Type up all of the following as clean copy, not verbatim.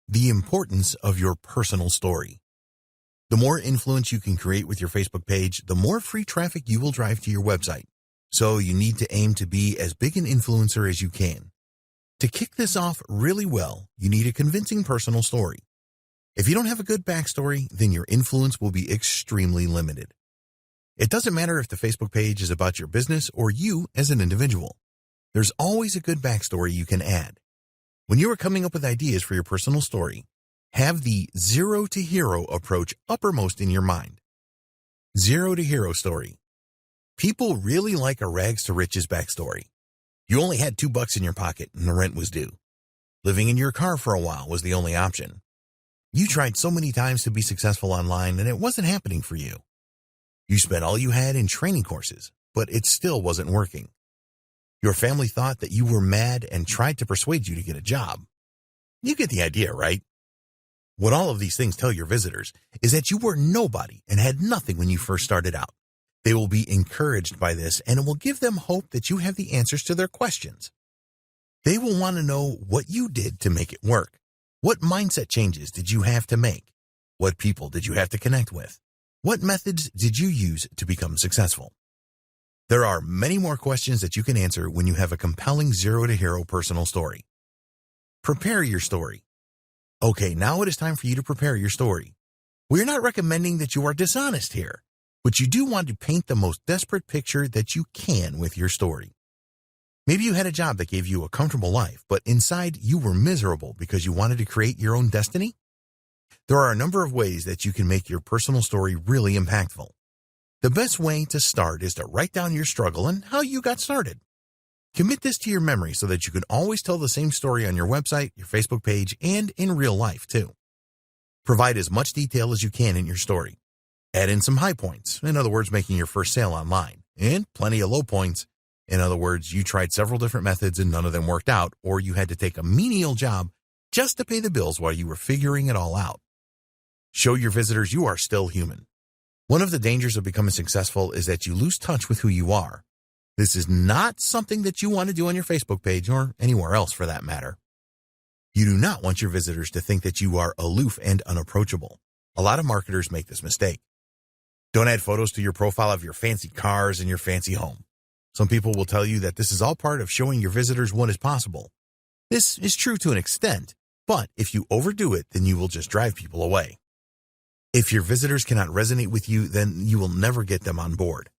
The importance of your personal story. The more influence you can create with your Facebook page, the more free traffic you will drive to your website. So you need to aim to be as big an influencer as you can. To kick this off really well, you need a convincing personal story. If you don't have a good backstory, then your influence will be extremely limited. It doesn't matter if the Facebook page is about your business or you as an individual. There's always a good backstory you can add. When you are coming up with ideas for your personal story, have the zero to hero approach uppermost in your mind. Zero to hero story. People really like a rags to riches backstory. You only had $2 in your pocket and the rent was due. Living in your car for a while was the only option. You tried so many times to be successful online and it wasn't happening for you. You spent all you had in training courses, but it still wasn't working. Your family thought that you were mad and tried to persuade you to get a job. You get the idea, right? What all of these things tell your visitors is that you were nobody and had nothing when you first started out. They will be encouraged by this and it will give them hope that you have the answers to their questions. They will want to know what you did to make it work. What mindset changes did you have to make? What people did you have to connect with? What methods did you use to become successful? There are many more questions that you can answer when you have a compelling zero to hero personal story. Prepare your story. Okay, now it is time for you to prepare your story. We're not recommending that you are dishonest here, but you do want to paint the most desperate picture that you can with your story. Maybe you had a job that gave you a comfortable life, but inside you were miserable because you wanted to create your own destiny. There are a number of ways that you can make your personal story really impactful. The best way to start is to write down your struggle and how you got started. Commit this to your memory so that you can always tell the same story on your website, your Facebook page, and in real life too. Provide as much detail as you can in your story. Add in some high points, in other words, making your first sale online, and plenty of low points, in other words, you tried several different methods and none of them worked out, or you had to take a menial job just to pay the bills while you were figuring it all out. Show your visitors you are still human. One of the dangers of becoming successful is that you lose touch with who you are. This is not something that you want to do on your Facebook page or anywhere else for that matter. You do not want your visitors to think that you are aloof and unapproachable. A lot of marketers make this mistake. Don't add photos to your profile of your fancy cars and your fancy home. Some people will tell you that this is all part of showing your visitors what is possible. This is true to an extent, but if you overdo it, then you will just drive people away. If your visitors cannot resonate with you, then you will never get them on board.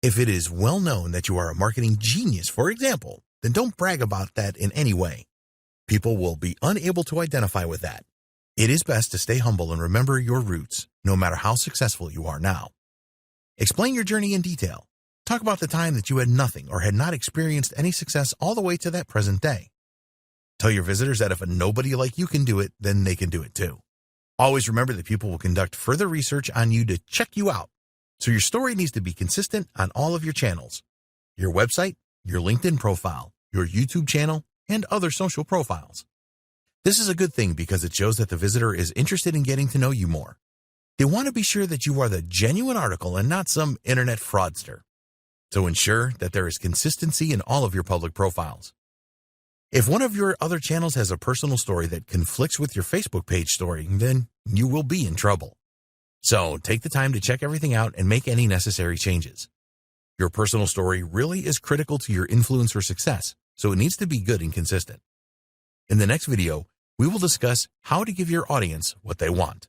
If it is well known that you are a marketing genius, for example, then don't brag about that in any way. People will be unable to identify with that. It is best to stay humble and remember your roots, no matter how successful you are now. Explain your journey in detail. Talk about the time that you had nothing or had not experienced any success all the way to that present day. Tell your visitors that if a nobody like you can do it, then they can do it too. Always remember that people will conduct further research on you to check you out. So your story needs to be consistent on all of your channels. Your website, your LinkedIn profile, your YouTube channel, and other social profiles. This is a good thing because it shows that the visitor is interested in getting to know you more. They want to be sure that you are the genuine article and not some internet fraudster. So ensure that there is consistency in all of your public profiles. If one of your other channels has a personal story that conflicts with your Facebook page story, then you will be in trouble. So take the time to check everything out and make any necessary changes. Your personal story really is critical to your influencer success, so it needs to be good and consistent. In the next video, we will discuss how to give your audience what they want.